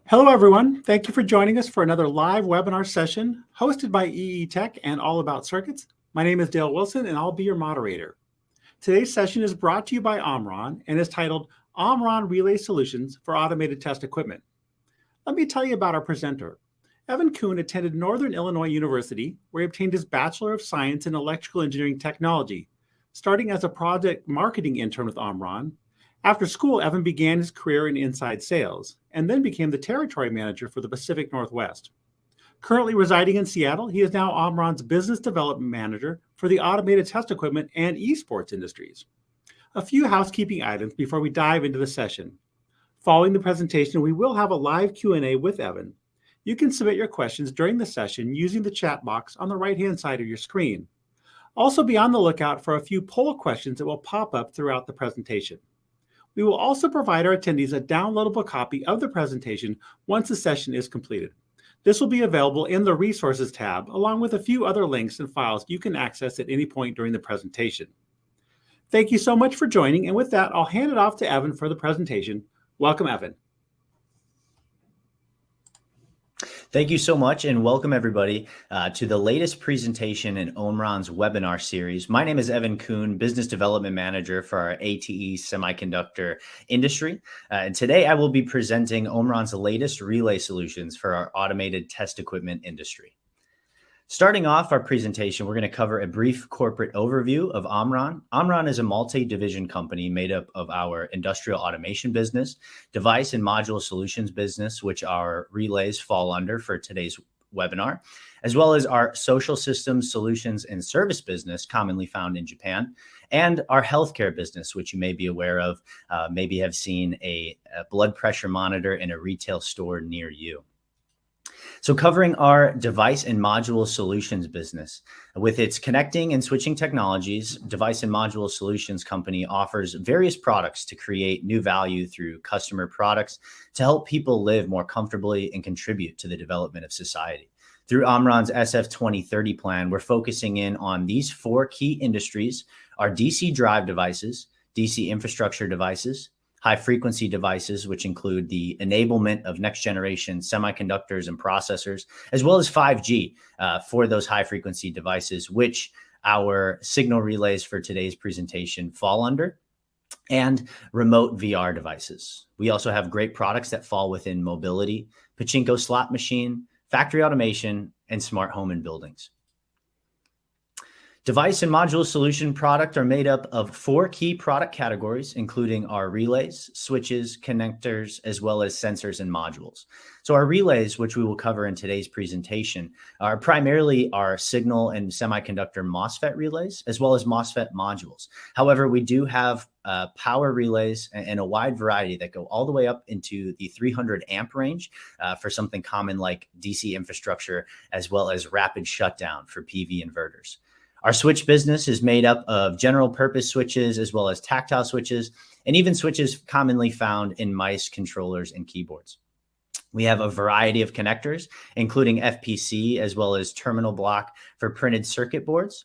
Hello, everyone. Thank you for joining us for another live webinar session hosted by EE Tech and All About Circuits. My name is Dale Wilson, and I'll be your moderator. Today's session is brought to you by Omron and is titled Omron Relay Solutions for Automated Test Equipment. Let me tell you about our presenter. Evan Kuhn attended Northern Illinois University, where he obtained his Bachelor of Science in Electrical Engineering Technology, starting as a project marketing intern with Omron. After school, Evan began his career in inside sales and then became the territory manager for the Pacific Northwest. Currently residing in Seattle, he is now Omron's business development manager for the automated test equipment and esports industries. A few housekeeping items before we dive into the session. Following the presentation, we will have a live Q&A with Evan. You can submit your questions during the session using the chat box on the right-hand side of your screen. Also, be on the lookout for a few poll questions that will pop up throughout the presentation. We will also provide our attendees a downloadable copy of the presentation once the session is completed. This will be available in the Resources tab, along with a few other links and files you can access at any point during the presentation. Thank you so much for joining, and with that, I'll hand it off to Evan for the presentation. Welcome, Evan. Thank you so much, and welcome everybody to the latest presentation in Omron's webinar series. My name is Evan Kuhn, Business Development Manager for our ATE semiconductor industry. And today I will be presenting Omron's latest relay solutions for our automated test equipment industry. Starting off our presentation, we're going to cover a brief corporate overview of Omron. Omron is a multi-division company made up of our industrial automation business, device and module solutions business, which our relays fall under for today's webinar, as well as our social systems, solutions, and service business, commonly found in Japan, and our healthcare business, which you may be aware of, maybe have seen a blood pressure monitor in a retail store near you. So covering our device and module solutions business. With its connecting and switching technologies, Device and Module Solutions Company offers various products to create new value through customer products to help people live more comfortably and contribute to the development of society. Through Omron's SF 2030 plan, we're focusing in on these four key industries: our DC drive devices, DC infrastructure devices, high-frequency devices, which include the enablement of next-generation semiconductors and processors, as well as 5G for those high-frequency devices, which our signal relays for today's presentation fall under, and remote VR devices. We also have great products that fall within mobility, pachinko slot machine, factory automation, and smart home and buildings. Device and module solution product are made up of four key product categories, including our relays, switches, connectors, as well as sensors and modules. So our relays, which we will cover in today's presentation, are primarily our signal and semiconductor MOSFET relays, as well as MOSFET modules. However, we do have power relays and a wide variety that go all the way up into the 300 amp range for something common like DC infrastructure, as well as rapid shutdown for PV inverters. Our switch business is made up of general purpose switches, as well as tactile switches, and even switches commonly found in mice, controllers, and keyboards. We have a variety of connectors, including FPC, as well as terminal block for printed circuit boards,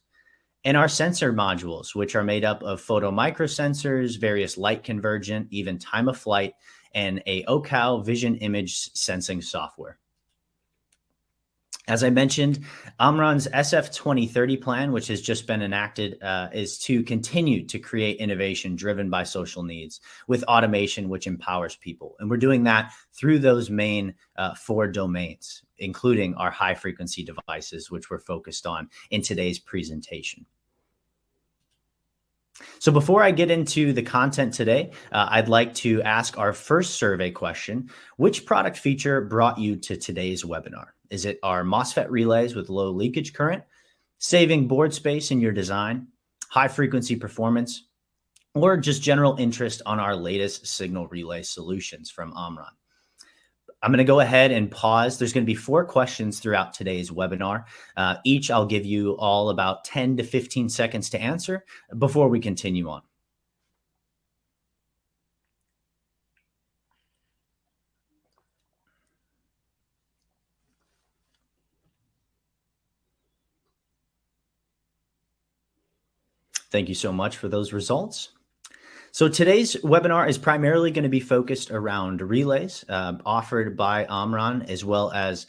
and our sensor modules, which are made up of photo microsensors, various light convergent, even time of flight, and a OCAL vision image sensing software. As I mentioned, Omron's SF 2030 plan, which has just been enacted, is to continue to create innovation driven by social needs with automation, which empowers people. And we're doing that through those main four domains, including our high frequency devices, which we're focused on in today's presentation. So before I get into the content today, I'd like to ask our first survey question: which product feature brought you to today's webinar? Is it our MOSFET relays with low leakage current, saving board space in your design, high frequency performance, or just general interest on our latest signal relay solutions from Omron? I'm going to go ahead and pause. There's going to be 4 questions throughout today's webinar. Each I'll give you all about 10 to 15 seconds to answer before we continue on. Thank you so much for those results. So today's webinar is primarily going to be focused around relays offered by Omron, as well as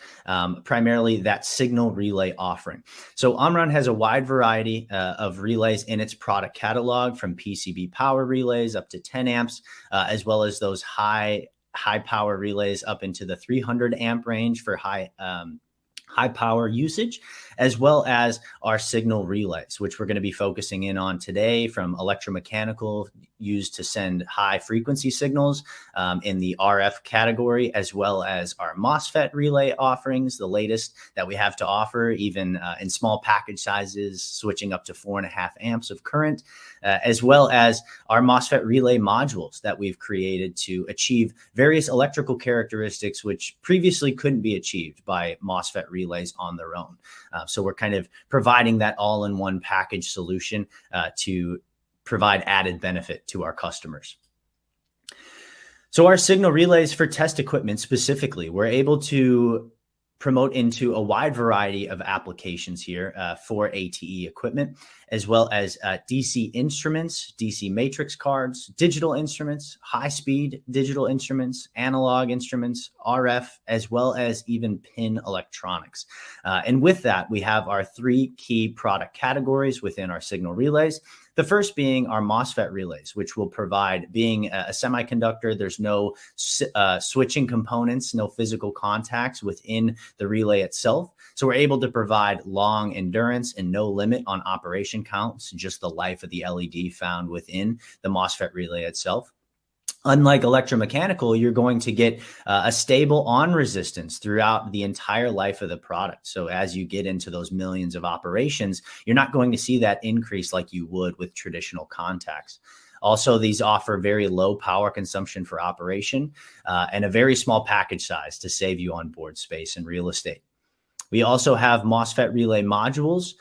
primarily that signal relay offering. So Omron has a wide variety of relays in its product catalog, from PCB power relays up to 10 amps, as well as those high power relays up into the 300 amp range for high power usage, as well as our signal relays, which we're going to be focusing in on today, from electromechanical used to send high frequency signals in the RF category, as well as our MOSFET relay offerings, the latest that we have to offer, even in small package sizes, switching up to 4.5 amps of current, as well as our MOSFET relay modules that we've created to achieve various electrical characteristics which previously couldn't be achieved by MOSFET relays on their own. So we're kind of providing that all-in-one package solution to provide added benefit to our customers. So our signal relays for test equipment specifically, we're able to promote into a wide variety of applications here for ATE equipment, as well as DC instruments, DC matrix cards, digital instruments, high-speed digital instruments, analog instruments, RF, as well as even pin electronics. And with that, we have our three key product categories within our signal relays. The first being our MOSFET relays, which will provide, being a semiconductor, there's no switching components, no physical contacts within the relay itself. So we're able to provide long endurance and no limit on operation counts, just the life of the LED found within the MOSFET relay itself. Unlike electromechanical, you're going to get a stable on resistance throughout the entire life of the product. So as you get into those millions of operations, you're not going to see that increase like you would with traditional contacts. Also, these offer very low power consumption for operation and a very small package size to save you on board space and real estate. We also have MOSFET relay modules,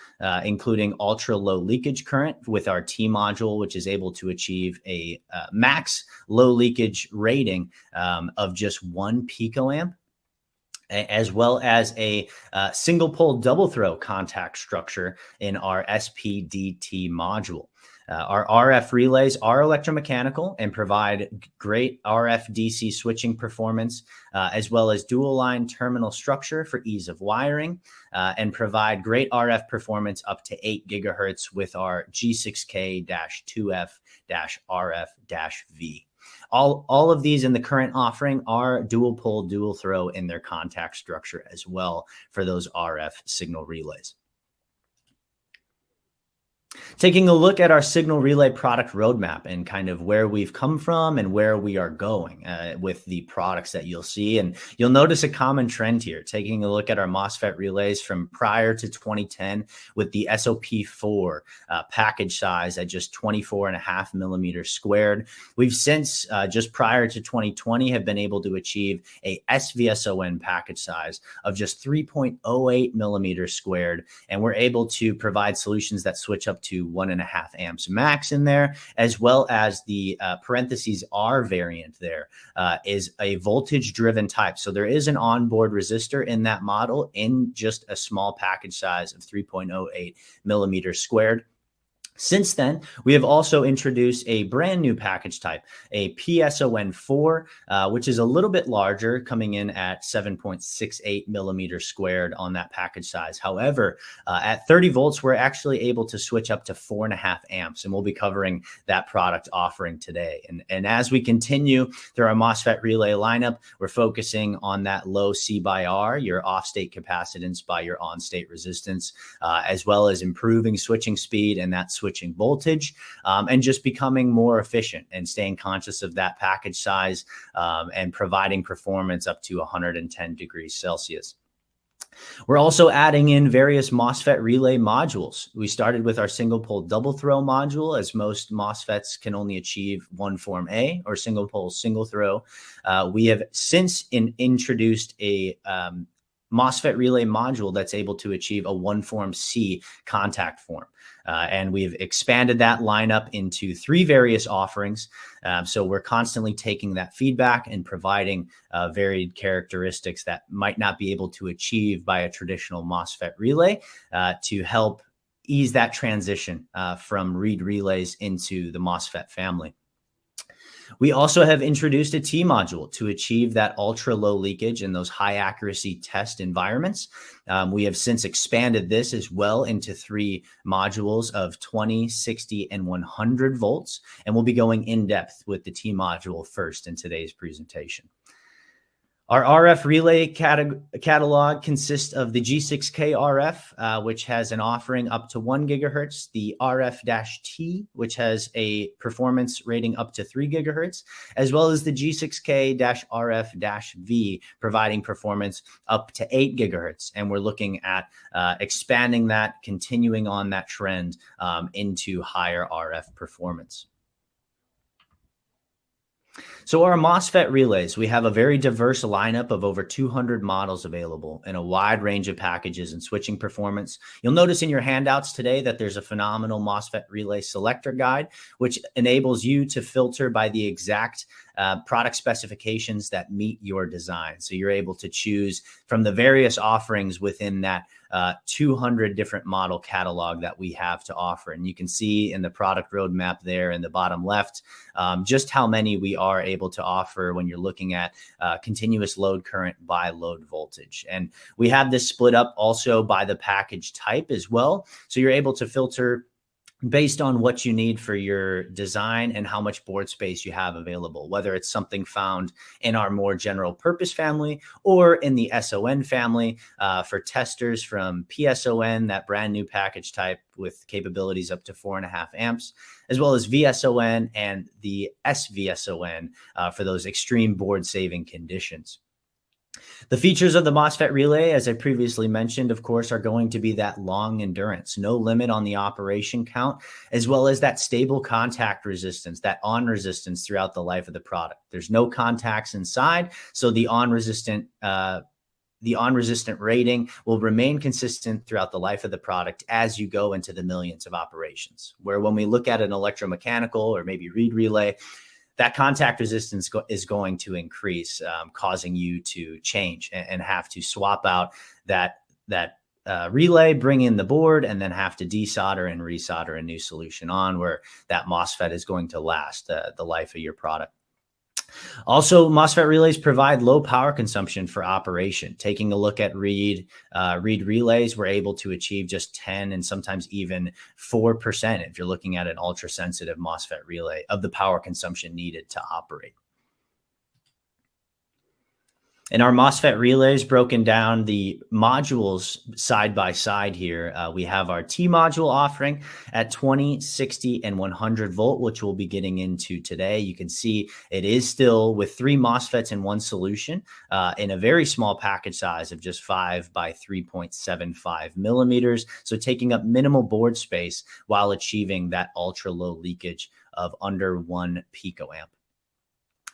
including ultra low leakage current with our T module, which is able to achieve a max low leakage rating of just 1 picoamp, as well as a single pole double throw contact structure in our SPDT module. Our RF relays are electromechanical and provide great RF DC switching performance, as well as dual line terminal structure for ease of wiring, and provide great RF performance up to 8 gigahertz with our G6K-2F-RF-V. All of these in the current offering are dual pole, dual throw in their contact structure as well for those RF signal relays. Taking a look at our signal relay product roadmap and kind of where we've come from and where we are going with the products that you'll see. And you'll notice a common trend here, taking a look at our MOSFET relays from prior to 2010 with the SOP4 package size at just 24.5 millimeters squared. We've since, just prior to 2020, have been able to achieve a SVSON package size of just 3.08 millimeters squared. And we're able to provide solutions that switch up to 1.5 amps max in there, as well as the parentheses R variant there is a voltage driven type. So there is an onboard resistor in that model in just a small package size of 3.08 millimeters squared. Since then, we have also introduced a brand new package type, a PSON4, which is a little bit larger, coming in at 7.68 millimeters squared on that package size. However, at 30 volts, we're actually able to switch up to 4.5 amps, and we'll be covering that product offering today. And as we continue through our MOSFET relay lineup, we're focusing on that low C by R, your off-state capacitance by your on-state resistance, as well as improving switching speed and that switching voltage, and just becoming more efficient and staying conscious of that package size and providing performance up to 110 degrees Celsius. We're also adding in various MOSFET relay modules. We started with our single pole double throw module, as most MOSFETs can only achieve one form A, or single pole single throw. We have since introduced a MOSFET relay module that's able to achieve a one form C contact form. And we've expanded that lineup into 3 various offerings. So we're constantly taking that feedback and providing varied characteristics that might not be able to achieve by a traditional MOSFET relay to help ease that transition from read relays into the MOSFET family. We also have introduced a T module to achieve that ultra low leakage in those high accuracy test environments. We have since expanded this as well into 3 modules of 20, 60, and 100 volts. And we'll be going in depth with the T module first in today's presentation. Our RF relay catalog consists of the G6K RF, which has an offering up to 1 gigahertz, the RF-T, which has a performance rating up to 3 gigahertz, as well as the G6K-RF-V, providing performance up to 8 gigahertz. And we're looking at expanding that, continuing on that trend into higher RF performance. So our MOSFET relays, we have a very diverse lineup of over 200 models available in a wide range of packages and switching performance. You'll notice in your handouts today that there's a phenomenal MOSFET relay selector guide, which enables you to filter by the exact product specifications that meet your design. So you're able to choose from the various offerings within that 200 different model catalog that we have to offer. And you can see in the product roadmap there in the bottom left, just how many we are able to offer when you're looking at continuous load current by load voltage. And we have this split up also by the package type as well. So you're able to filter based on what you need for your design and how much board space you have available, whether it's something found in our more general purpose family or in the SON family for testers from PSON, that brand new package type with capabilities up to 4.5 amps, as well as VSON and the SVSON for those extreme board saving conditions. The features of the MOSFET relay, as I previously mentioned, of course, are going to be that long endurance, no limit on the operation count, as well as that stable contact resistance, that on resistance throughout the life of the product. There's no contacts inside, so the on resistant rating will remain consistent throughout the life of the product as you go into the millions of operations. Where when we look at an electromechanical or maybe read relay, that contact resistance is going to increase, causing you to change and have to swap out that relay, bring in the board, and then have to desolder and resolder a new solution on, where that MOSFET is going to last the life of your product. Also, MOSFET relays provide low power consumption for operation. Taking a look at read relays, we're able to achieve just 10 and sometimes even 4% if you're looking at an ultra sensitive MOSFET relay of the power consumption needed to operate. And our MOSFET relays broken down the modules side by side here. We have our T module offering at 20, 60, and 100 volt, which we'll be getting into today. You can see it is still with 3 MOSFETs in one solution in a very small package size of just 5 by 3.75 millimeters. So taking up minimal board space while achieving that ultra low leakage of under 1 picoamp.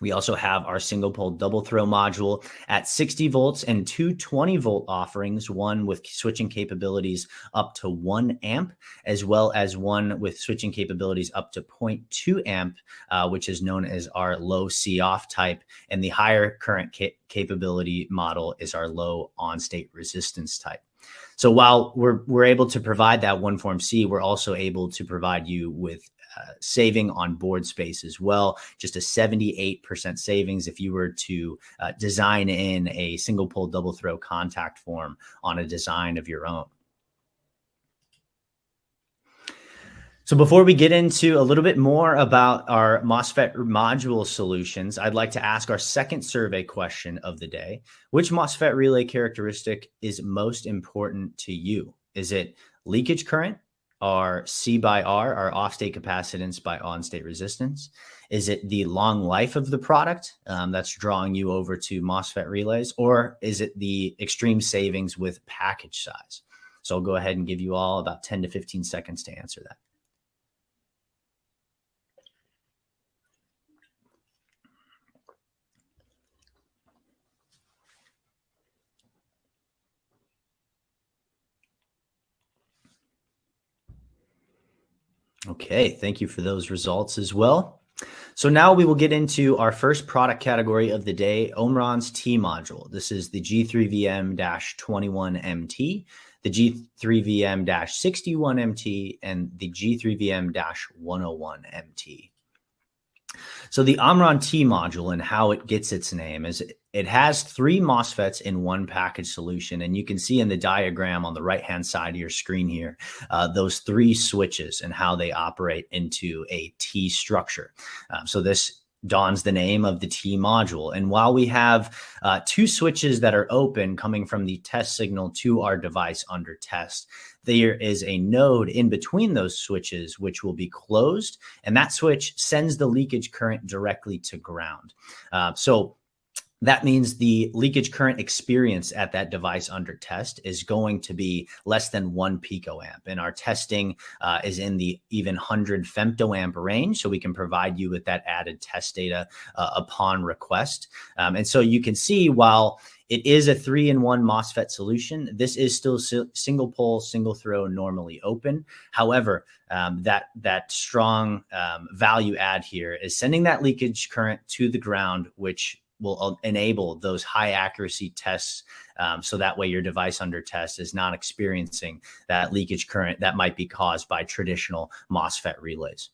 We also have our single pole double throw module at 60 volts and 2 20 volt offerings, one with switching capabilities up to 1 amp, as well as one with switching capabilities up to 0.2 amp, which is known as our low C-off type. And the higher current capability model is our low on-state resistance type. So while we're able to provide that one form C, we're also able to provide you with saving on board space as well. Just a 78% savings if you were to design in a single pole double throw contact form on a design of your own. So before we get into a little bit more about our MOSFET module solutions, I'd like to ask our second survey question of the day. Which MOSFET relay characteristic is most important to you? Is it leakage current, our C by R, our off-state capacitance by on-state resistance? Is it the long life of the product that's drawing you over to MOSFET relays? Or is it the extreme savings with package size? So I'll go ahead and give you all about 10 to 15 seconds to answer that. Okay, thank you for those results as well. So now we will get into our first product category of the day, Omron's T module. This is the G3VM-21MT, the G3VM-61MT, and the G3VM-101MT. So the Omron T module and how it gets its name is it has 3 MOSFETs in one package solution. And you can see in the diagram on the right-hand side of your screen here, those 3 switches and how they operate into a T structure. So this dons the name of the T module. And while we have 2 switches that are open coming from the test signal to our device under test, there is a node in between those switches which will be closed, and that switch sends the leakage current directly to ground. So that means the leakage current experience at that device under test is going to be less than 1 picoamp. And our testing is in the even 100 femtoamp range. So we can provide you with that added test data upon request. And so you can see, while it is a 3-in-1 MOSFET solution, this is still single pole, single throw, normally open. However, that strong value add here is sending that leakage current to the ground, which will enable those high accuracy tests. So that way your device under test is not experiencing that leakage current that might be caused by traditional MOSFET relays.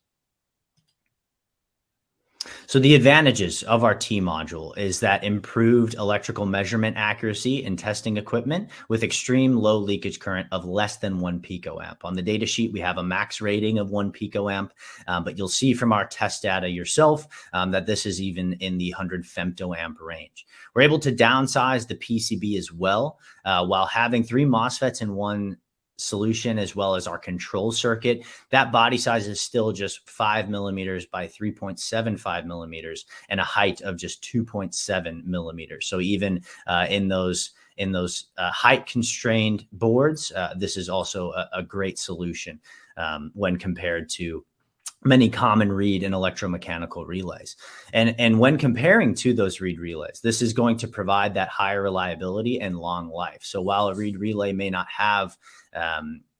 So the advantages of our T module is that improved electrical measurement accuracy in testing equipment with extreme low leakage current of less than 1 picoamp. On the data sheet, we have a max rating of 1 picoamp, but you'll see from our test data yourself that this is even in the 100 femtoamp range. We're able to downsize the PCB as well, while having 3 MOSFETs in one solution, as well as our control circuit. That body size is still just 5 millimeters by 3.75 millimeters and a height of just 2.7 millimeters. So even in those height constrained boards, this is also a great solution when compared to many common read and electromechanical relays. And when comparing to those read relays, this is going to provide that higher reliability and long life. So while a read relay may not have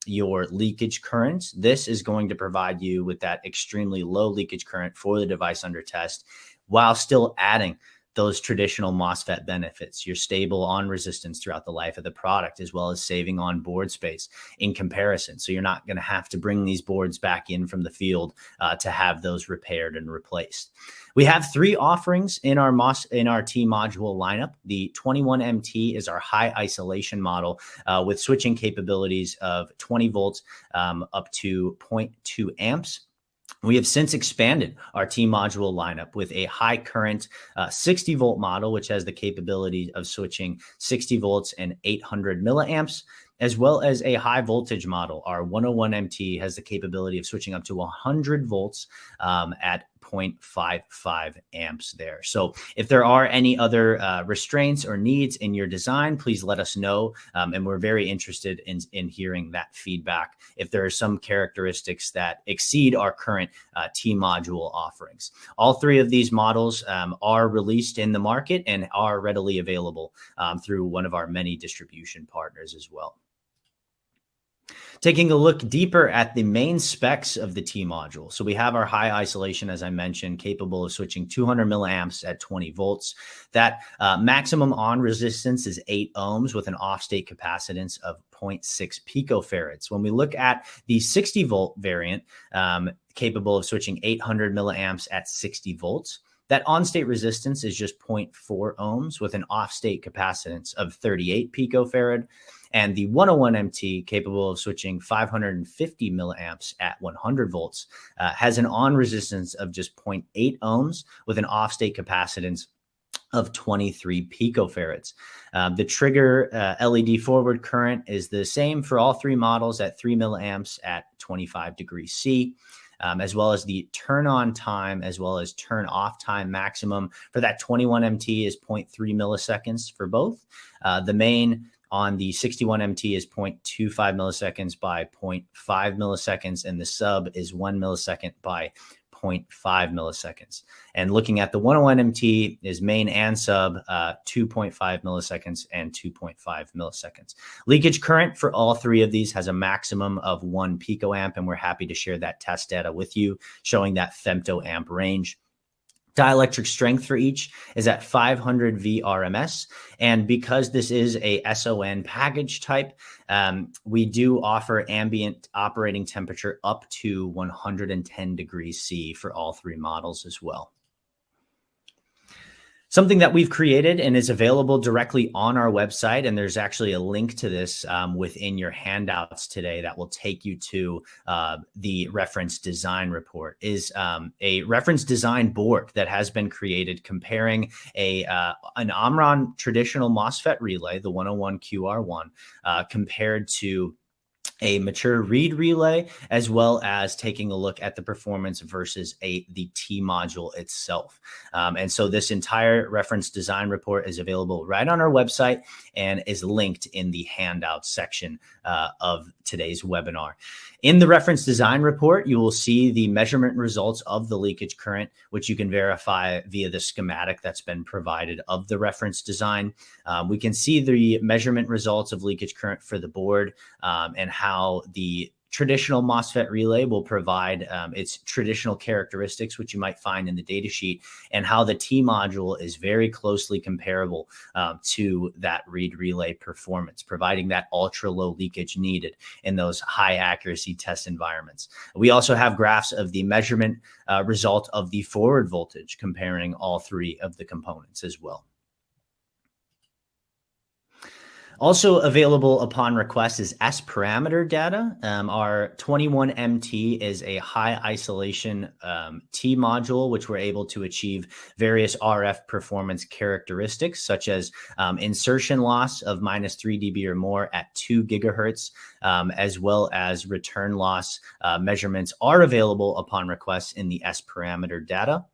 your leakage currents, this is going to provide you with that extremely low leakage current for the device under test, while still adding those traditional MOSFET benefits. You're stable on resistance throughout the life of the product, as well as saving on board space in comparison. So you're not going to have to bring these boards back in from the field to have those repaired and replaced. We have 3 offerings in our T module lineup. The 21MT is our high isolation model with switching capabilities of 20 volts up to 0.2 amps. We have since expanded our T module lineup with a high current 60 volt model, which has the capability of switching 60 volts and 800 milliamps, as well as a high voltage model. Our 101MT has the capability of switching up to 100 volts at 0.55 amps there. So if there are any other restraints or needs in your design, please let us know. And we're very interested in hearing that feedback if there are some characteristics that exceed our current T module offerings. All 3 of these models are released in the market and are readily available through one of our many distribution partners as well. Taking a look deeper at the main specs of the T module. So we have our high isolation, as I mentioned, capable of switching 200 milliamps at 20 volts. That maximum on resistance is 8 ohms with an off-state capacitance of 0.6 picofarads. When we look at the 60 volt variant, capable of switching 800 milliamps at 60 volts, that on-state resistance is just 0.4 ohms with an off-state capacitance of 38 picofarad. And the 101MT, capable of switching 550 milliamps at 100 volts, has an on resistance of just 0.8 ohms with an off-state capacitance of 23 picofarads. The trigger LED forward current is the same for all 3 models at 3 milliamps at 25 degrees C. As well as the turn on time, as well as turn off time maximum for that 21MT is 0.3 milliseconds for both. The main on the 61MT is 0.25 milliseconds by 0.5 milliseconds, and the sub is 1 millisecond by 0.5 milliseconds. And looking at the 101MT is main and sub 2.5 milliseconds and 2.5 milliseconds. Leakage current for all 3 of these has a maximum of 1 picoamp, and we're happy to share that test data with you, showing that femtoamp range. Dielectric strength for each is at 500 VRMS. And because this is a SON package type, we do offer ambient operating temperature up to 110 degrees C for all three models as well. Something that we've created and is available directly on our website, and there's actually a link to this within your handouts today that will take you to the reference design report, is a reference design board that has been created comparing an Omron traditional MOSFET relay, the 101QR1, compared to a mature read relay, as well as taking a look at the performance versus the T module itself. And so this entire reference design report is available right on our website and is linked in the handout section of today's webinar. In the reference design report, you will see the measurement results of the leakage current, which you can verify via the schematic that's been provided of the reference design. We can see the measurement results of leakage current for the board and how the traditional MOSFET relay will provide its traditional characteristics, which you might find in the data sheet, and how the T module is very closely comparable to that read relay performance, providing that ultra low leakage needed in those high accuracy test environments. We also have graphs of the measurement result of the forward voltage, comparing all three of the components as well. Also available upon request is S parameter data. Our 21MT is a high isolation T module, which we're able to achieve various RF performance characteristics, such as insertion loss of -3 dB or more at 2 gigahertz, as well as return loss measurements are available upon request in the S parameter data.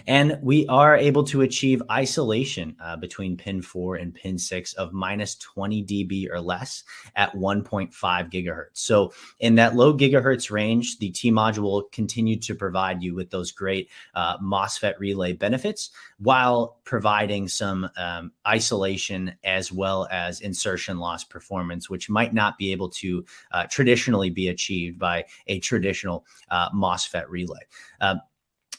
And we are able to achieve isolation between pin 4 and pin 6 of -20 dB or less at 1.5 gigahertz. So in that low gigahertz range, the T module will continue to provide you with those great MOSFET relay benefits while providing some isolation as well as insertion loss performance, which might not be able to traditionally be achieved by a traditional MOSFET relay.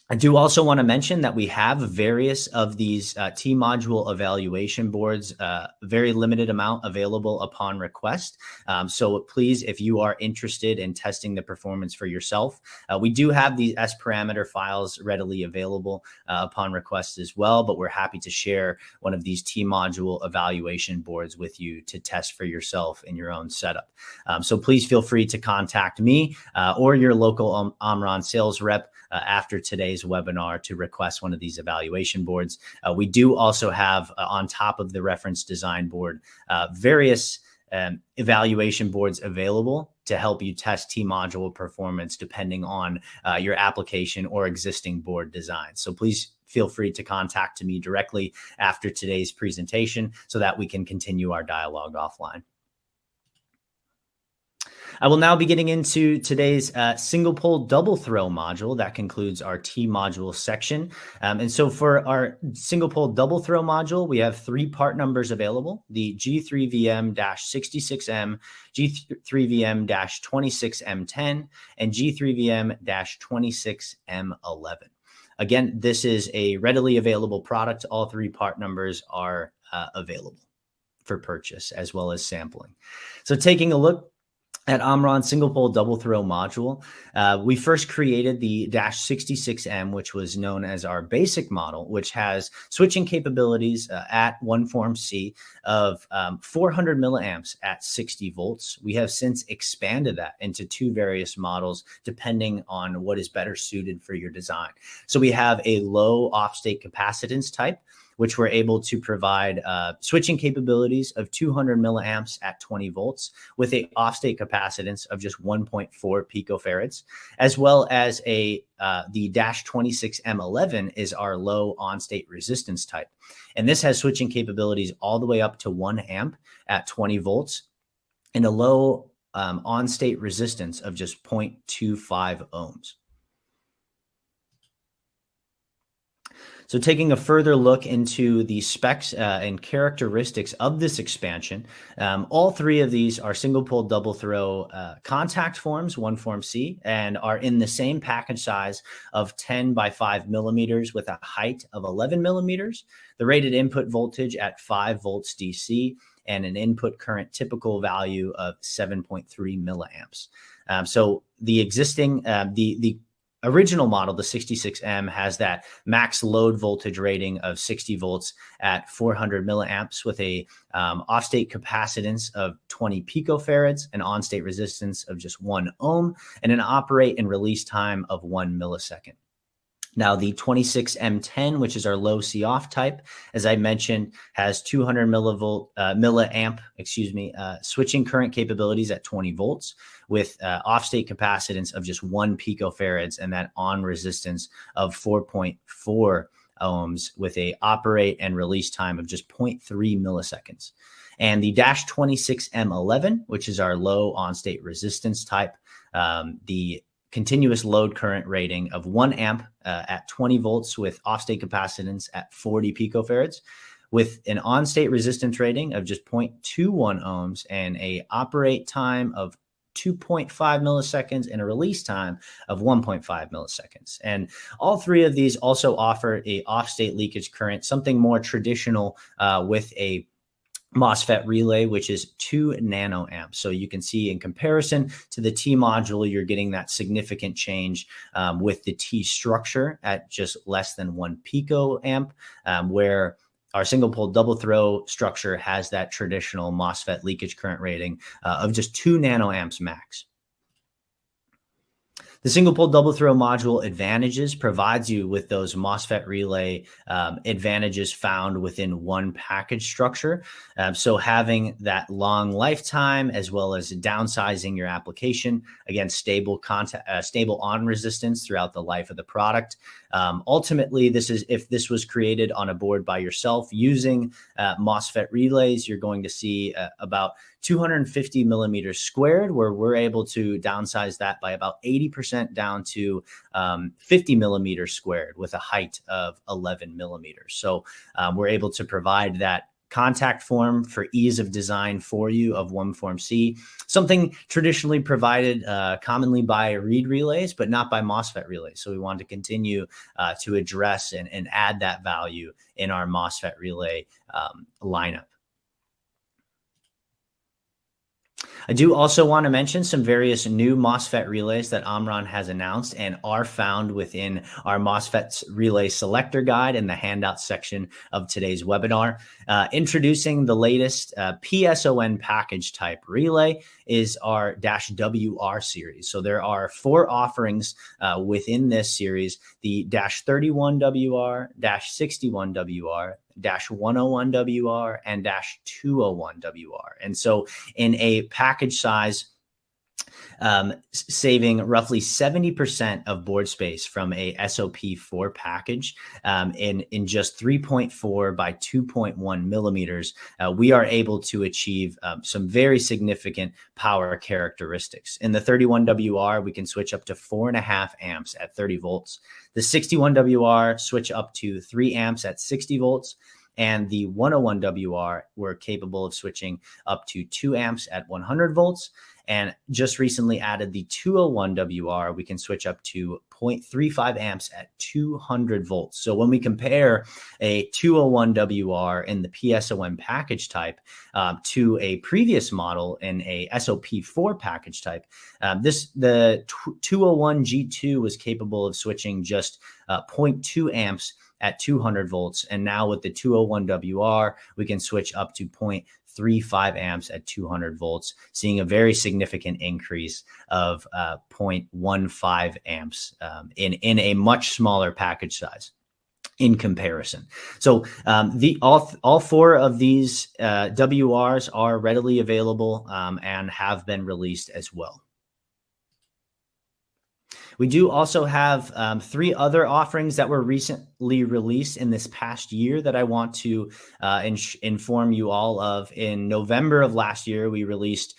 I do also want to mention that we have various of these T module evaluation boards, very limited amount available upon request. So please, if you are interested in testing the performance for yourself, we do have the S parameter files readily available upon request as well, but we're happy to share one of these T module evaluation boards with you to test for yourself in your own setup. So please feel free to contact me or your local Omron sales rep after today's webinar to request one of these evaluation boards. We do also have on top of the reference design board, various evaluation boards available to help you test T module performance depending on your application or existing board design. So please feel free to contact me directly after today's presentation so that we can continue our dialogue offline. I will now be getting into today's single pole double throw module. That concludes our T module section. And so for our single pole double throw module, we have 3 part numbers available: the G3VM-66M, G3VM-26M10, and G3VM-26M11. Again, this is a readily available product. All 3 part numbers are available for purchase as well as sampling. So taking a look at Omron single pole double throw module, we first created the -66M, which was known as our basic model, which has switching capabilities at 1form-C of 400 milliamps at 60 volts. We have since expanded that into 2 various models, depending on what is better suited for your design. So we have a low off-state capacitance type, which we're able to provide switching capabilities of 200 milliamps at 20 volts with a off-state capacitance of just 1.4 picofarads, as well as the -26M11 is our low on-state resistance type. And this has switching capabilities all the way up to 1 amp at 20 volts and a low on-state resistance of just 0.25 ohms. So taking a further look into the specs and characteristics of this expansion, all three of these are single pole double throw contact forms, one form C, and are in the same package size of 10 by 5 millimeters with a height of 11 millimeters, the rated input voltage at 5 volts DC, and an input current typical value of 7.3 milliamps. So the existing, the original model, the 66M, has that max load voltage rating of 60 volts at 400 milliamps with a off-state capacitance of 20 picofarads, an on-state resistance of just 1 ohm, and an operate and release time of 1 millisecond. Now, the 26M10, which is our low C-off type, as I mentioned, has 200 milliamp switching current capabilities at 20 volts with off-state capacitance of just 1 picofarads and that on resistance of 4.4 ohms with a operate and release time of just 0.3 milliseconds. And the -26M11, which is our low on-state resistance type, the continuous load current rating of 1 amp at 20 volts with off-state capacitance at 40 picofarads with an on-state resistance rating of just 0.21 ohms and a operate time of 2.5 milliseconds and a release time of 1.5 milliseconds. And all three of these also offer a off-state leakage current, something more traditional with a MOSFET relay, which is 2 nanoamps. So you can see in comparison to the T module, you're getting that significant change with the T structure at just less than 1 picoamp, where our single pole double throw structure has that traditional MOSFET leakage current rating of just 2 nanoamps max. The single pole double throw module advantages provides you with those MOSFET relay advantages found within one package structure. So having that long lifetime as well as downsizing your application, again, stable on resistance throughout the life of the product. Ultimately, if this was created on a board by yourself using MOSFET relays, you're going to see about 250 millimeters squared, where we're able to downsize that by about 80% down to 50 millimeters squared with a height of 11 millimeters. So we're able to provide that contact form for ease of design for you of one form C, something traditionally provided commonly by reed relays, but not by MOSFET relays. So we want to continue to address and add that value in our MOSFET relay lineup. I do also want to mention some various new MOSFET relays that Omron has announced and are found within our MOSFET relay selector guide in the handout section of today's webinar. Introducing the latest PSON package type relay is our -WR series. So there are 4 offerings within this series: the -31WR, -61WR, -101WR, and -201WR. And so in a package size, saving roughly 70% of board space from a SOP4 package in just 3.4 by 2.1 millimeters, we are able to achieve some very significant power characteristics. In the 31WR, we can switch up to 4.5 amps at 30 volts. The 61WR switch up to 3 amps at 60 volts. And the 101WR, we're capable of switching up to 2 amps at 100 volts. And just recently added the 201WR, we can switch up to 0.35 amps at 200 volts. So when we compare a 201WR in the PSON package type to a previous model in a SOP4 package type, the 201G2 was capable of switching just 0.2 amps at 200 volts. And now with the 201WR, we can switch up to 0.35 amps at 200 volts, seeing a very significant increase of 0.15 amps in a much smaller package size in comparison. So all 4 of these WRs are readily available and have been released as well. We do also have 3 other offerings that were recently released in this past year that I want to inform you all of. In November of last year, we released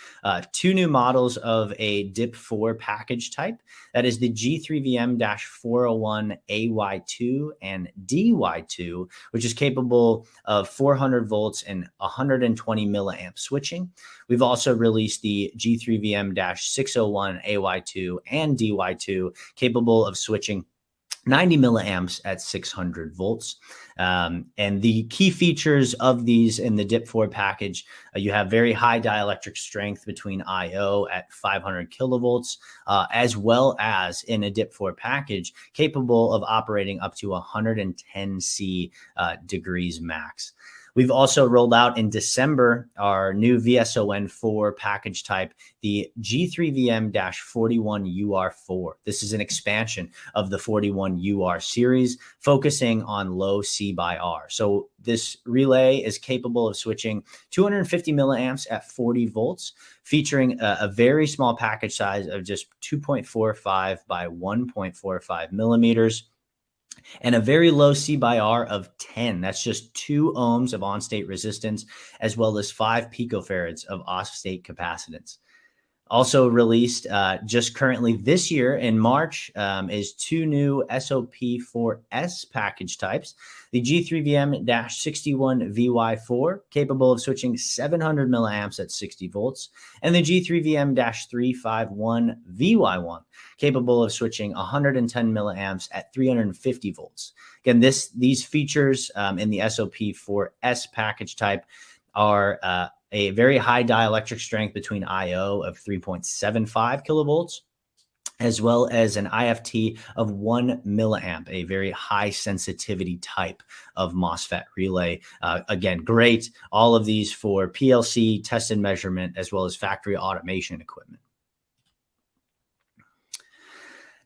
2 new models of a DIP4 package type. That is the G3VM-401AY2 and DY2, which is capable of 400 volts and 120 milliamp switching. We've also released the G3VM-601AY2 and DY2, capable of switching 90 milliamps at 600 volts. And the key features of these in the DIP4 package, you have very high dielectric strength between IO at 500 kilovolts, as well as in a DIP4 package capable of operating up to 110 C degrees max. We've also rolled out in December our new VSON4 package type, the G3VM-41UR4. This is an expansion of the 41UR series, focusing on low C/R. So this relay is capable of switching 250 milliamps at 40 volts, featuring a very small package size of just 2.45 by 1.45 millimeters. And a very low C/R of 10. That's just 2 ohms of on-state resistance, as well as 5 picofarads of off-state capacitance. Also released just currently this year in March is 2 new SOP4S package types. The G3VM-61VY4, capable of switching 700 milliamps at 60 volts, and the G3VM-351VY1, capable of switching 110 milliamps at 350 volts. Again, these features in the SOP4S package type are a very high dielectric strength between IO of 3.75 kilovolts, as well as an IFT of 1 milliamp, a very high sensitivity type of MOSFET relay. Again, great. All of these for PLC test and measurement, as well as factory automation equipment.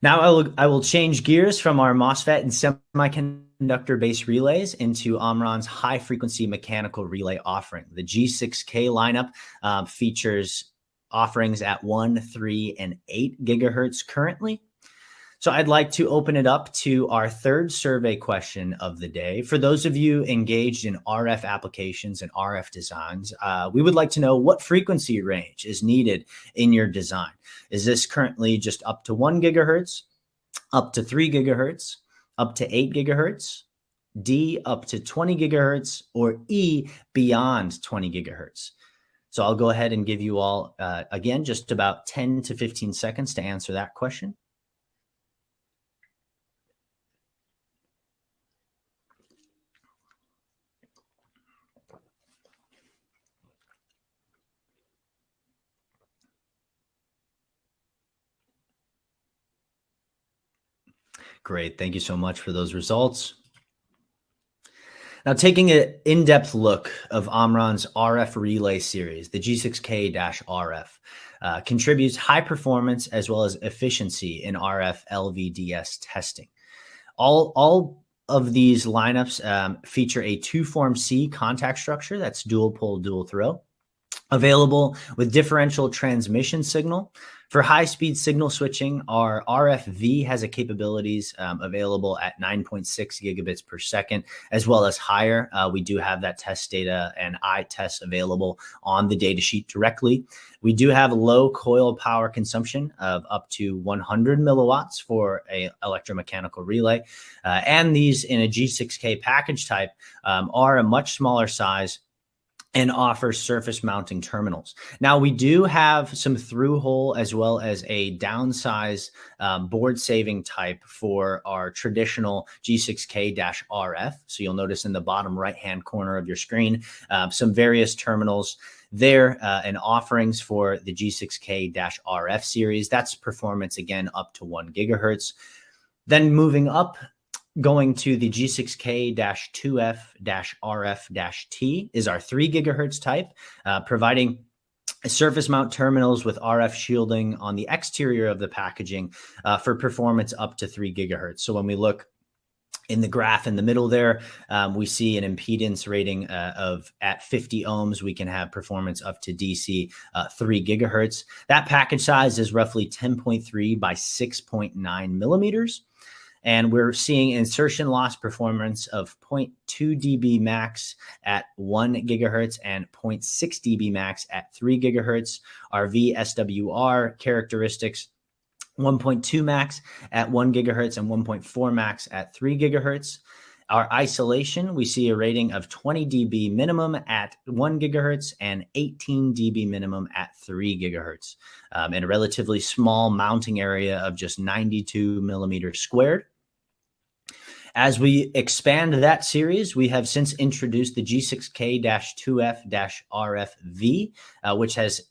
Now I will change gears from our MOSFET and semiconductor-based relays into Omron's high-frequency mechanical relay offering. The G6K lineup features offerings at 1, 3, and 8 gigahertz currently. So I'd like to open it up to our third survey question of the day. For those of you engaged in RF applications and RF designs, we would like to know what frequency range is needed in your design. Is this currently just up to 1 gigahertz, up to 3 gigahertz, up to 8 gigahertz, D up to 20 gigahertz, or E beyond 20 gigahertz? So I'll go ahead and give you all, again, just about 10 to 15 seconds to answer that question. Great. Thank you so much for those results. Now, taking an in-depth look of Omron's RF relay series, the G6K-RF contributes high performance as well as efficiency in RF LVDS testing. All of these lineups feature a 2-form C contact structure that's dual pole, dual throw, available with differential transmission signal. For high-speed signal switching, our RFV has capabilities available at 9.6 gigabits per second, as well as higher. We do have that test data and eye tests available on the datasheet directly. We do have low coil power consumption of up to 100 milliwatts for an electromechanical relay. And these in a G6K package type are a much smaller size and offer surface mounting terminals. Now, we do have some through hole as well as a downsize board saving type for our traditional G6K-RF. So you'll notice in the bottom right-hand corner of your screen, some various terminals there and offerings for the G6K-RF series. That's performance, again, up to 1 gigahertz. Then moving up, going to the G6K-2F-RF-T is our 3 gigahertz type, providing surface mount terminals with RF shielding on the exterior of the packaging for performance up to 3 gigahertz. So when we look in the graph in the middle there, we see an impedance rating of at 50 ohms, we can have performance up to DC 3 gigahertz. That package size is roughly 10.3 by 6.9 millimeters. And we're seeing insertion loss performance of 0.2 dB max at 1 gigahertz and 0.6 dB max at 3 gigahertz. Our VSWR characteristics, 1.2 max at 1 gigahertz and 1.4 max at 3 gigahertz. Our isolation, we see a rating of 20 dB minimum at 1 gigahertz and 18 dB minimum at 3 gigahertz, in a relatively small mounting area of just 92 millimeters squared. As we expand that series, we have since introduced the G6K-2F-RFV, which has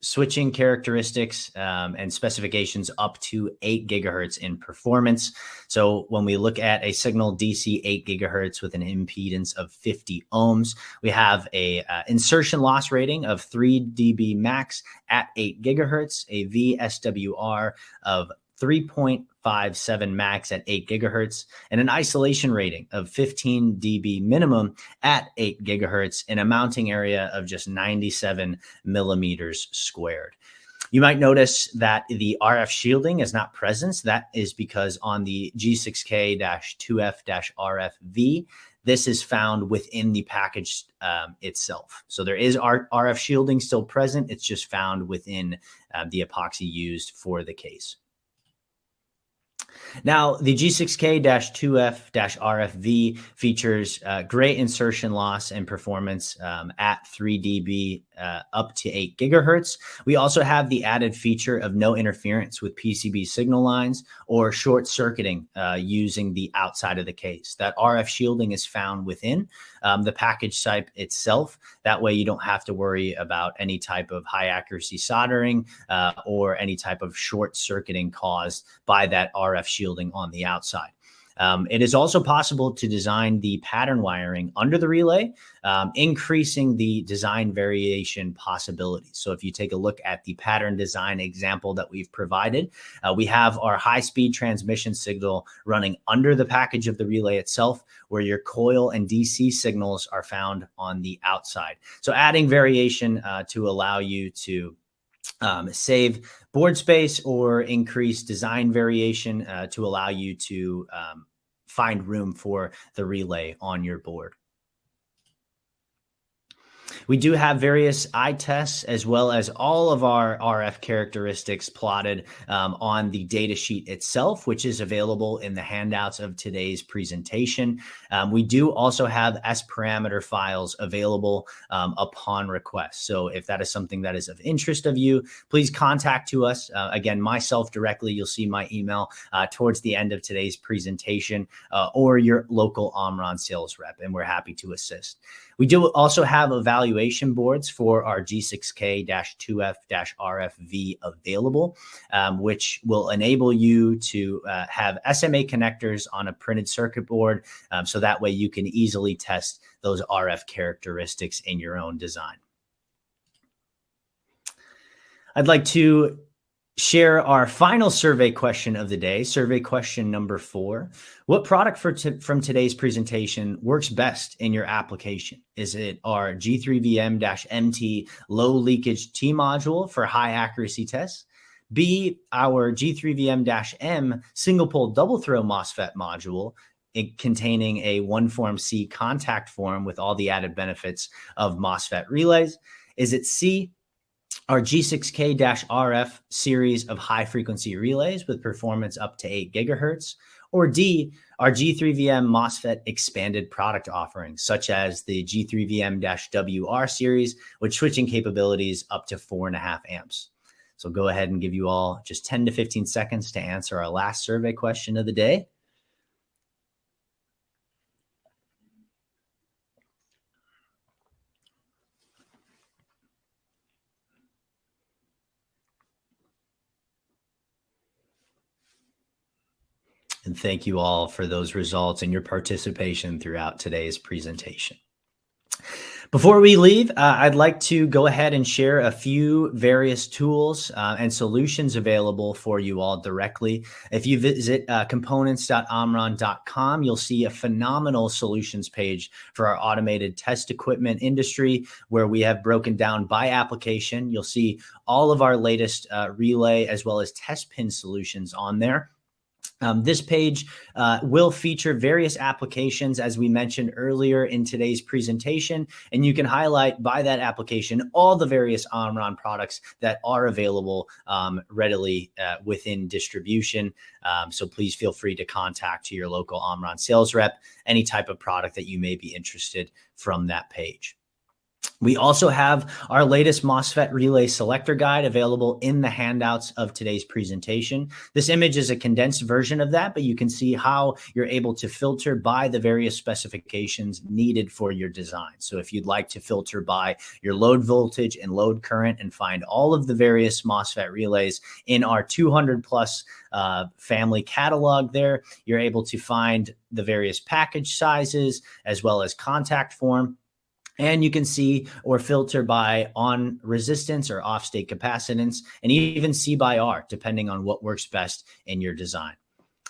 switching characteristics and specifications up to 8 gigahertz in performance. So when we look at a signal DC 8 gigahertz with an impedance of 50 ohms, we have a insertion loss rating of 3 dB max at 8 gigahertz, a VSWR of 3.57 max at 8 gigahertz, and an isolation rating of 15 dB minimum at 8 gigahertz in a mounting area of just 97 millimeters squared. You might notice that the RF shielding is not present. That is because on the G6K-2F-RFV, this is found within the package itself. So there is RF shielding still present. It's just found within the epoxy used for the case. Now, the G6K-2F-RFV features great insertion loss and performance at 3 dB up to 8 gigahertz. We also have the added feature of no interference with PCB signal lines or short circuiting using the outside of the case. That RF shielding is found within the package type itself. That way you don't have to worry about any type of high accuracy soldering or any type of short circuiting caused by that RF shielding on the outside. It is also possible to design the pattern wiring under the relay, increasing the design variation possibilities. So if you take a look at the pattern design example that we've provided, we have our high-speed transmission signal running under the package of the relay itself, where your coil and DC signals are found on the outside. So adding variation to allow you to save board space or increase design variation to allow you to find room for the relay on your board. We do have various eye tests as well as all of our RF characteristics plotted on the data sheet itself, which is available in the handouts of today's presentation. We do also have S parameter files available upon request. So if that is something that is of interest of you, please contact to us. Again, myself directly. You'll see my email towards the end of today's presentation or your local Omron sales rep, and we're happy to assist. We do also have evaluation boards for our G6K-2F-RFV available, which will enable you to have SMA connectors on a printed circuit board, so that way you can easily test those RF characteristics in your own design. I'd like to share our final survey question of the day, survey question number 4. What product from today's presentation works best in your application? Is it our G3VM-MT low leakage T module for high accuracy tests? B, our G3VM-M single pole double throw MOSFET module containing a one form C contact form with all the added benefits of MOSFET relays? Is it C, our G6K-RF series of high frequency relays with performance up to 8 gigahertz, or D, our G3VM MOSFET expanded product offerings, such as the G3VM-WR series with switching capabilities up to 4.5 amps. So go ahead and give you all just 10 to 15 seconds to answer our last survey question of the day. And thank you all for those results and your participation throughout today's presentation. Before we leave, I'd like to go ahead and share a few various tools and solutions available for you all directly. If you visit components.omron.com, you'll see a phenomenal solutions page for our automated test equipment industry, where we have broken down by application. You'll see all of our latest relay as well as test pin solutions on there. This page will feature various applications, as we mentioned earlier in today's presentation, and you can highlight by that application all the various Omron products that are available readily within distribution. So please feel free to contact your local Omron sales rep any type of product that you may be interested from that page. We also have our latest MOSFET relay selector guide available in the handouts of today's presentation. This image is a condensed version of that, but you can see how you're able to filter by the various specifications needed for your design. So if you'd like to filter by your load voltage and load current and find all of the various MOSFET relays in our 200 plus family catalog there, you're able to find the various package sizes as well as contact form. And you can see or filter by on resistance or off state capacitance, and even C by R, depending on what works best in your design.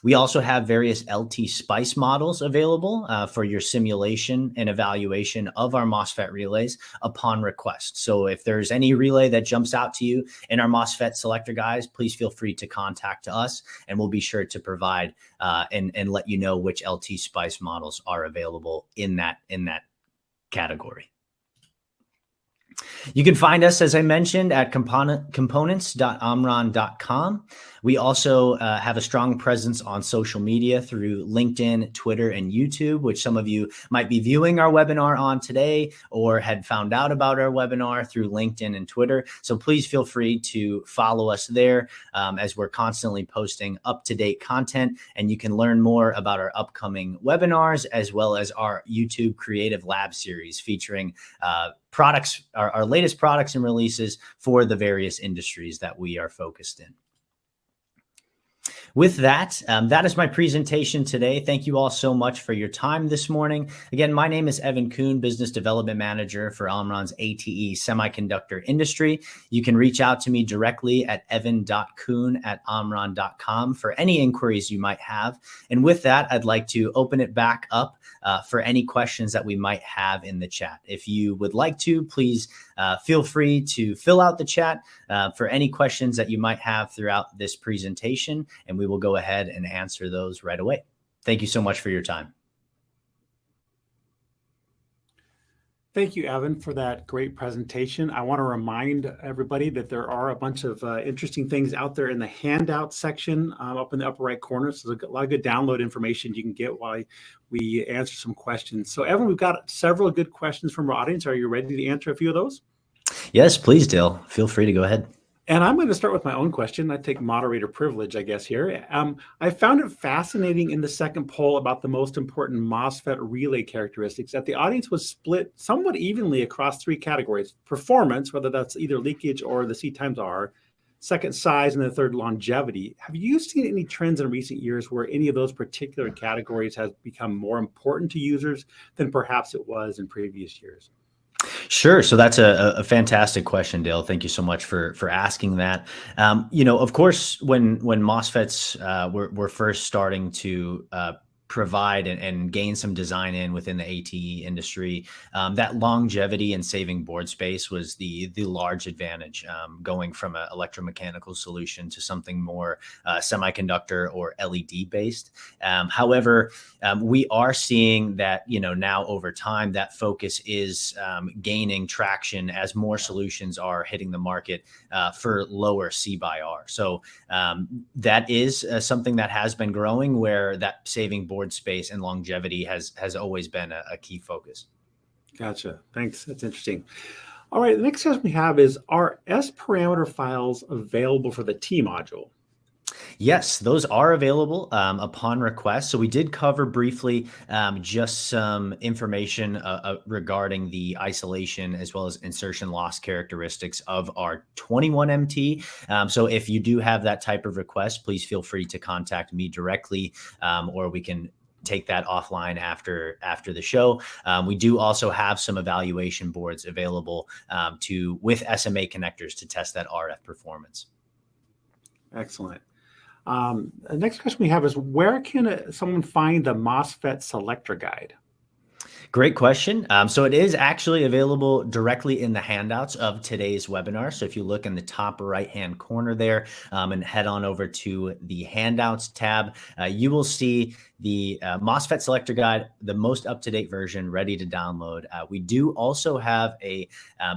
We also have various LT SPICE models available for your simulation and evaluation of our MOSFET relays upon request. So if there's any relay that jumps out to you in our MOSFET selector guides, please feel free to contact us, and we'll be sure to provide and let you know which LT SPICE models are available in that category. You can find us, as I mentioned, at components.omron.com. We also have a strong presence on social media through LinkedIn, Twitter, and YouTube, which some of you might be viewing our webinar on today or had found out about our webinar through LinkedIn and Twitter. So please feel free to follow us there as we're constantly posting up-to-date content, and you can learn more about our upcoming webinars as well as our YouTube Creative Lab series featuring products, our latest products and releases for the various industries that we are focused in. With that, that is my presentation today. Thank you all so much for your time this morning. Again, my name is Evan Kuhn, Business Development Manager for Omron's ATE Semiconductor Industry. You can reach out to me directly at evan.kuhn@omron.com for any inquiries you might have. And with that, I'd like to open it back up for any questions that we might have in the chat. If you would like to, please feel free to fill out the chat for any questions that you might have throughout this presentation, and we will go ahead and answer those right away. Thank you so much for your time. Thank you, Evan, for that great presentation. I want to remind everybody that there are a bunch of interesting things out there in the handout section up in the upper right corner. So there's a lot of good download information you can get while we answer some questions. So Evan, we've got several good questions from our audience. Are you ready to answer a few of those? Yes, please, Dale. Feel free to go ahead. And I'm going to start with my own question. I take moderator privilege, I guess, here. I found it fascinating in the second poll about the most important MOSFET relay characteristics that the audience was split somewhat evenly across three categories: performance, whether that's either leakage or the C times R, second, size, and the third, longevity. Have you seen any trends in recent years where any of those particular categories has become more important to users than perhaps it was in previous years? Sure. So that's a fantastic question, Dale. Thank you so much for asking that. Of course, when MOSFETs were first starting to provide and gain some design in within the ATE industry, that longevity and saving board space was the large advantage, going from an electromechanical solution to something more semiconductor or LED based. However, we are seeing that, now over time, that focus is gaining traction as more solutions are hitting the market for lower C by R. So that is something that has been growing, where that saving board space and longevity has always been a key focus. Gotcha. Thanks. That's interesting. All right. The next question we have is, are S parameter files available for the T module? Yes, those are available upon request. So we did cover briefly just some information regarding the isolation as well as insertion loss characteristics of our 21MT. So if you do have that type of request, please feel free to contact me directly, or we can take that offline after the show. We do also have some evaluation boards available with SMA connectors to test that RF performance. Excellent. The next question we have is, where can someone find the MOSFET selector guide? Great question. So it is actually available directly in the handouts of today's webinar. So if you look in the top right-hand corner there and head on over to the handouts tab, you will see the MOSFET selector guide, the most up-to-date version, ready to download. We do also have a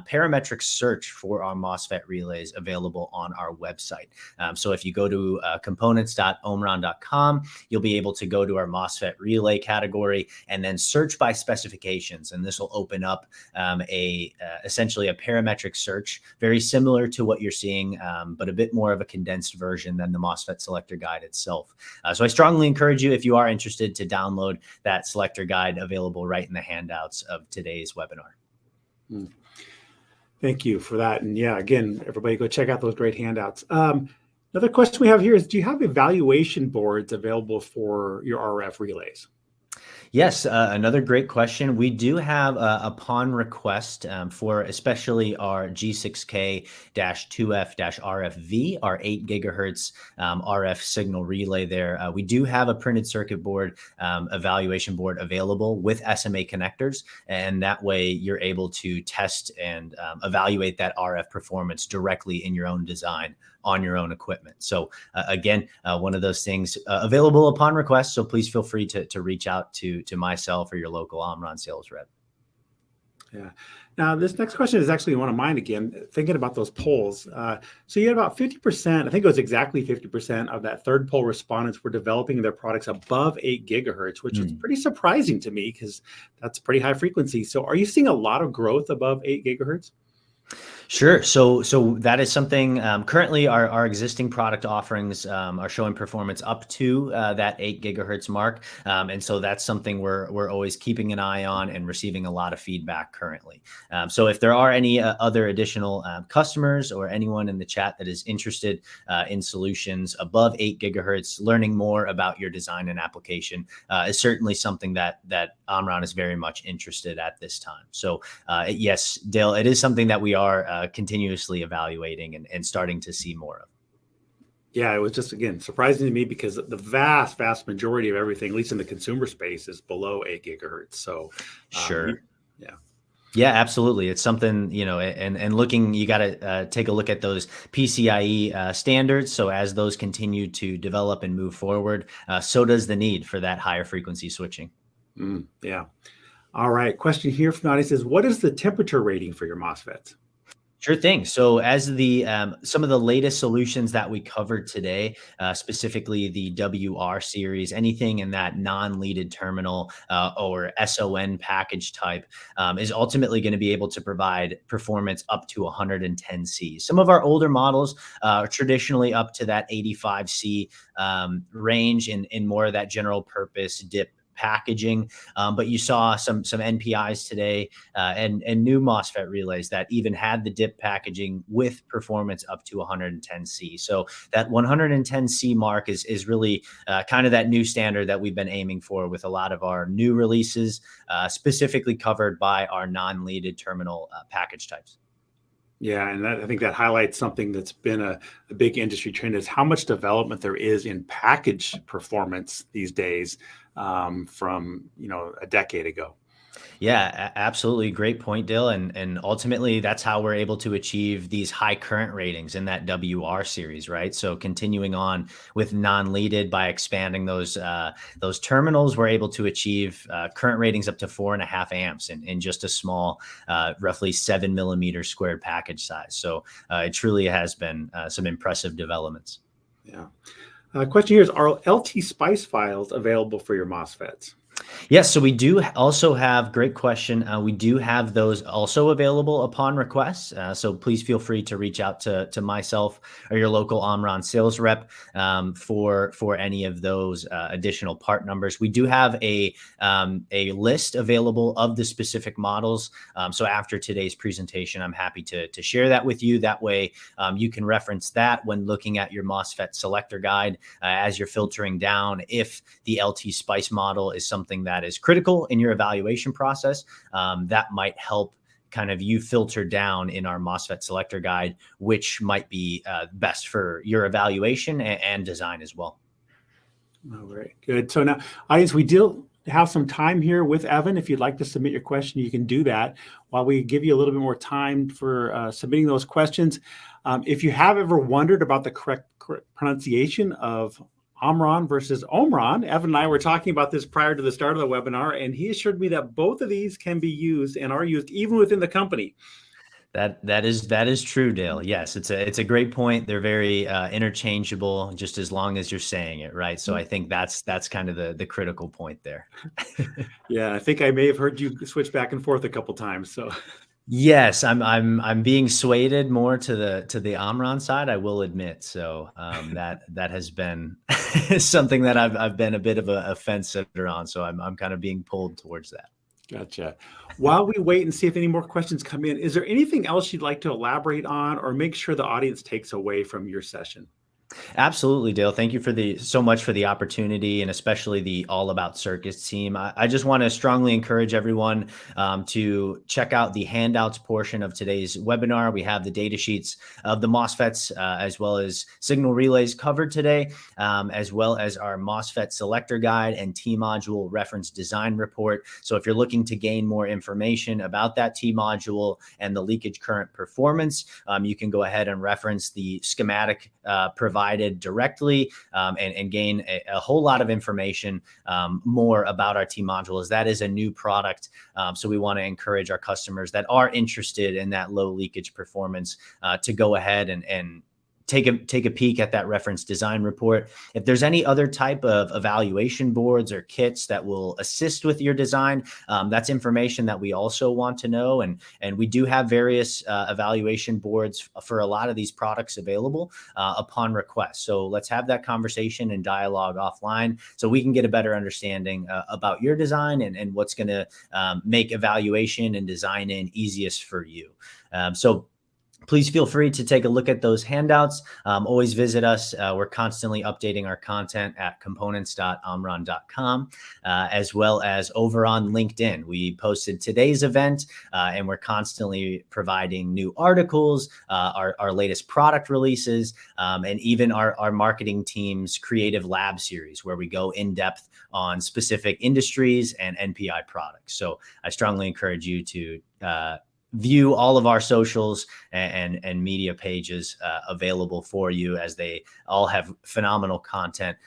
parametric search for our MOSFET relays available on our website. So if you go to components.omron.com, you'll be able to go to our MOSFET relay category and then search by specifications. And this will open up essentially a parametric search, very similar to what you're seeing, but a bit more of a condensed version than the MOSFET selector guide itself. So I strongly encourage you, if you are interested, to download that selector guide available right in the handouts of today's webinar. Thank you for that. And yeah, again, everybody go check out those great handouts. Another question we have here is, do you have evaluation boards available for your RF relays? Yes, another great question. We do have upon request for especially our G6K-2F-RFV, our 8 gigahertz RF signal relay there. We do have a printed circuit board evaluation board available with SMA connectors, and that way you're able to test and evaluate that RF performance directly in your own design on your own equipment. So again, one of those things available upon request. So please feel free to reach out to myself or your local Omron sales rep. Yeah. Now, this next question is actually one of mine again, thinking about those polls. So you had about 50%, I think it was exactly 50% of that third poll respondents were developing their products above 8 gigahertz, which is pretty surprising to me because that's pretty high frequency. So are you seeing a lot of growth above 8 gigahertz? Sure. So that is something currently our existing product offerings are showing performance up to that 8 gigahertz mark. And so that's something we're always keeping an eye on and receiving a lot of feedback currently. So if there are any other additional customers or anyone in the chat that is interested in solutions above 8 gigahertz, learning more about your design and application is certainly something that Omron is very much interested at this time. So yes, Dale, it is something that we are continuously evaluating and starting to see more of. Yeah, it was just, again, surprising to me because the vast majority of everything, at least in the consumer space, is below 8 gigahertz. So sure. Yeah. Yeah, absolutely. It's something, and looking, you got to take a look at those PCIe standards. So as those continue to develop and move forward, so does the need for that higher frequency switching. Yeah. All right. Question here from the audience is, what is the temperature rating for your MOSFETs? Sure thing. So as the some of the latest solutions that we covered today, specifically the WR series, anything in that non-leaded terminal or SON package type is ultimately going to be able to provide performance up to 110C. Some of our older models are traditionally up to that 85C range in more of that general purpose DIP packaging, but you saw some NPIs today and new MOSFET relays that even had the DIP packaging with performance up to 110C. So that 110C mark is really kind of that new standard that we've been aiming for with a lot of our new releases, specifically covered by our non-leaded terminal package types. Yeah, and I think that highlights something that's been a big industry trend, is how much development there is in package performance these days from a decade ago. Yeah, absolutely. Great point, Dale. And ultimately, that's how we're able to achieve these high current ratings in that WR series, right? So continuing on with non-leaded by expanding those terminals, we're able to achieve current ratings up to 4.5 amps in just a small, roughly 7 millimeter squared package size. So it truly has been some impressive developments. Yeah. Question here is, are LT Spice files available for your MOSFETs? Yes, so we do also have, great question. We do have those also available upon request. So please feel free to reach out to myself or your local Omron sales rep for any of those additional part numbers. We do have a list available of the specific models. So after today's presentation, I'm happy to share that with you. That way you can reference that when looking at your MOSFET selector guide as you're filtering down. If the LT Spice model is something that is critical in your evaluation process, that might help kind of you filter down in our MOSFET selector guide, which might be best for your evaluation and design as well. All right, good. So now, audience, we do have some time here with Evan. If you'd like to submit your question, you can do that while we give you a little bit more time for submitting those questions. If you have ever wondered about the correct pronunciation of Omron versus Omron, Evan and I were talking about this prior to the start of the webinar, and he assured me that both of these can be used and are used even within the company. That is true, Dale. Yes, it's a great point. They're very interchangeable, just as long as you're saying it right. So I think that's kind of the critical point there. Yeah, I think I may have heard you switch back and forth a couple times. So yes, I'm being swayed more to the Omron side, I will admit. So that has been something that I've been a bit of a fence sitter on. So I'm kind of being pulled towards that. Gotcha. While we wait and see if any more questions come in, is there anything else you'd like to elaborate on or make sure the audience takes away from your session? Absolutely, Dale. Thank you so much for the opportunity, and especially the All About Circuits team. I just want to strongly encourage everyone to check out the handouts portion of today's webinar. We have the data sheets of the MOSFETs as well as signal relays covered today, as well as our MOSFET selector guide and T-module reference design report. So if you're looking to gain more information about that T-module and the leakage current performance, you can go ahead and reference the schematic provided directly and gain a whole lot of information more about our T-module, as that is a new product. So we want to encourage our customers that are interested in that low leakage performance to go ahead and take a peek at that reference design report. If there's any other type of evaluation boards or kits that will assist with your design, that's information that we also want to know. And we do have various evaluation boards for a lot of these products available upon request. So let's have that conversation and dialogue offline so we can get a better understanding about your design and what's going to make evaluation and design in easiest for you. So please feel free to take a look at those handouts. Always visit us. We're constantly updating our content at components.omron.com, as well as over on LinkedIn. We posted today's event, and we're constantly providing new articles, our latest product releases, and even our marketing team's creative lab series, where we go in depth on specific industries and NPI products. So I strongly encourage you to view all of our socials and media pages available for you, as they all have phenomenal content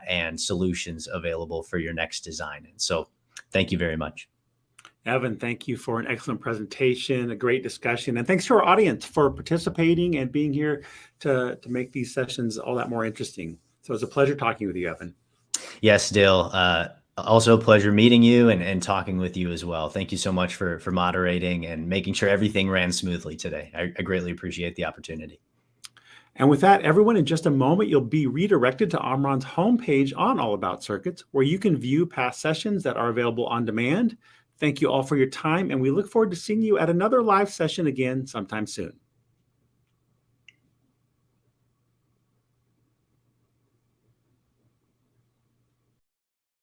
and solutions available for your next design. And so thank you very much. Evan, thank you for an excellent presentation, a great discussion, and thanks to our audience for participating and being here to make these sessions all that more interesting. So it's a pleasure talking with you, Evan. Yes, Dale. Also a pleasure meeting you and talking with you as well. Thank you so much for moderating and making sure everything ran smoothly today. I greatly appreciate the opportunity. And with that, everyone, in just a moment, you'll be redirected to Omron's homepage on All About Circuits, where you can view past sessions that are available on demand. Thank you all for your time, and we look forward to seeing you at another live session again sometime soon.